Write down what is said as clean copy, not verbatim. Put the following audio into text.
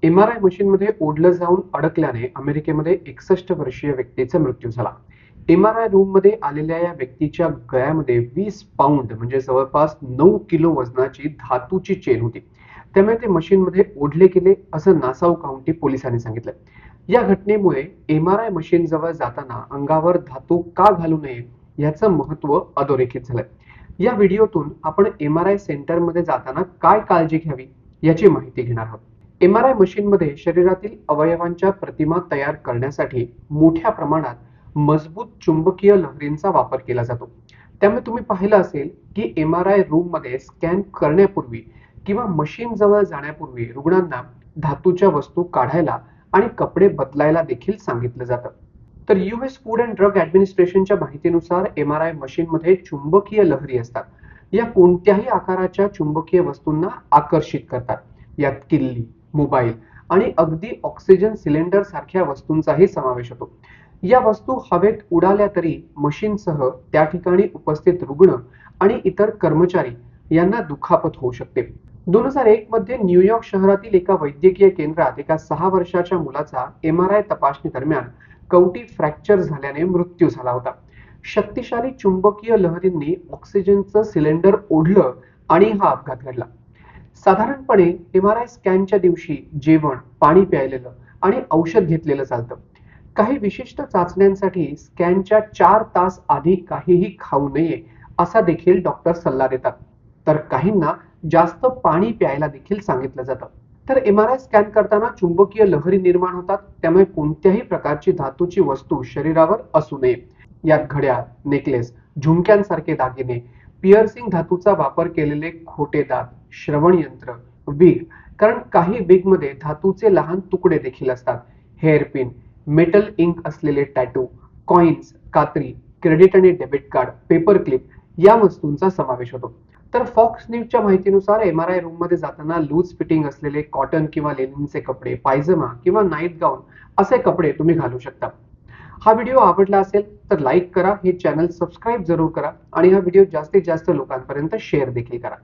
MRI मशीनमध्ये ओढलं जाऊन अडकल्याने अमेरिकेमध्ये 61 वर्षीय व्यक्तीचा मृत्यू झाला. MRI रूममध्ये आलेल्या या व्यक्तीच्या गळ्यामध्ये 20 पाऊंड म्हणजे जवळपास 9 किलो वजनाची धातूची चेन होती. त्यामुळे ते मशीनमध्ये ओढले गेले असं नासाऊ काउंटी पोलिसांनी सांगितलं. या घटनेमुळे MRI मशीन जवळ जाताना अंगावर धातू का घालू नये याचं महत्व अधोरेखित झालंय. या व्हिडिओतून आपण MRI सेंटरमध्ये जाताना काय काळजी घ्यावी याची माहिती घेणार आहोत. MRI मशीनमध्ये शरीरातील अवयवांच्या प्रतिमा तयार करण्यासाठी मोठ्या प्रमाणात मजबूत चुंबकीय लहरींचा वापर केला जातो. त्यामुळे तुम्ही पाहिलं असेल की MRI रूम मध्ये स्कॅन करण्यापूर्वी किंवा मशीन जवळ जाण्यापूर्वी रुग्णांना धातूच्या वस्तू काढायला आणि कपडे बदलायला देखील सांगितलं जातं. तर US फूड अँड ड्रग ऍडमिनिस्ट्रेशनच्या माहितीनुसार MRI मशीनमध्ये चुंबकीय लहरी असतात. या कोणत्याही आकाराच्या चुंबकीय वस्तूंना आकर्षित करतात. यात किल्ली, मोबाईल आणि अगदी ऑक्सिजन सिलेंडर सारख्या वस्तूंचाही समावेश होतो. या वस्तू हवेत उडाल्या तरी मशीनसह त्या ठिकाणी उपस्थित रुग्ण आणि इतर कर्मचारी यांना दुखापत होऊ शकते. 2001 मध्ये न्यूयॉर्क शहरातील एका वैद्यकीय केंद्रात एका 6 वर्षाच्या मुलाचा MRI तपासणी दरम्यान कवटी फ्रॅक्चर झाल्याने मृत्यू झाला होता. शक्तिशाली चुंबकीय लहरींनी ऑक्सिजनचं सिलेंडर ओढलं आणि हा अपघात घडला. साधारणपणे MRI स्कॅनच्या दिवशी जेवण, पाणी प्यायलेलं आणि औषध घेतलेलं चालतं. काही विशिष्ट चाचण्यांसाठी स्कॅनच्या 4 तास आधी काहीही खाऊ नये असा देखील डॉक्टर सल्ला देतात. तर काहींना जास्त पाणी प्यायला देखील सांगितलं जातं. तर MRI स्कॅन करताना चुंबकीय लहरी निर्माण होतात. त्यामुळे कोणत्याही प्रकारची धातूची वस्तू शरीरावर असू नये. यात घड्याळ, नेकलेस, झुमक्यांसारखे दागिने, पिअर्सिंग धातूचा वापर केलेले खोटे दात, श्रवण यंत्र, विग, कारण काही विग मध्ये धातूचे लहान तुकडे देखील असतात, हेअरपिन, मेटल इंक असलेले टॅटू, कॉइन्स, कात्री, क्रेडिट आणि डेबिट कार्ड, पेपर क्लिप या वस्तूंचा समावेश होतो. तर फॉक्स न्यूजच्या माहितीनुसार MRI रूम मध्ये जाताना लूज फिटिंग असलेले कॉटन किंवा लेनिनचे कपडे, पायजमा किंवा नाईट गाऊन असे कपडे तुम्ही घालू शकता. हा व्हिडिओ आवडला असेल तर लाईक करा, हे चॅनल सबस्क्राईब जरूर करा आणि हा व्हिडिओ जास्तीत जास्त लोकांपर्यंत शेअर देखील करा.